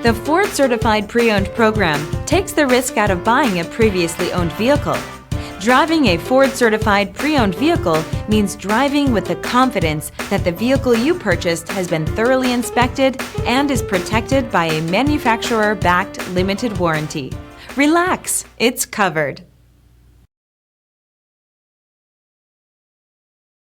The Ford Certified Pre-Owned program takes the risk out of buying a previously owned vehicle. Driving a Ford Certified Pre-Owned vehicle means driving with the confidence that the vehicle you purchased has been thoroughly inspected and is protected by a manufacturer-backed limited warranty. Relax, it's covered.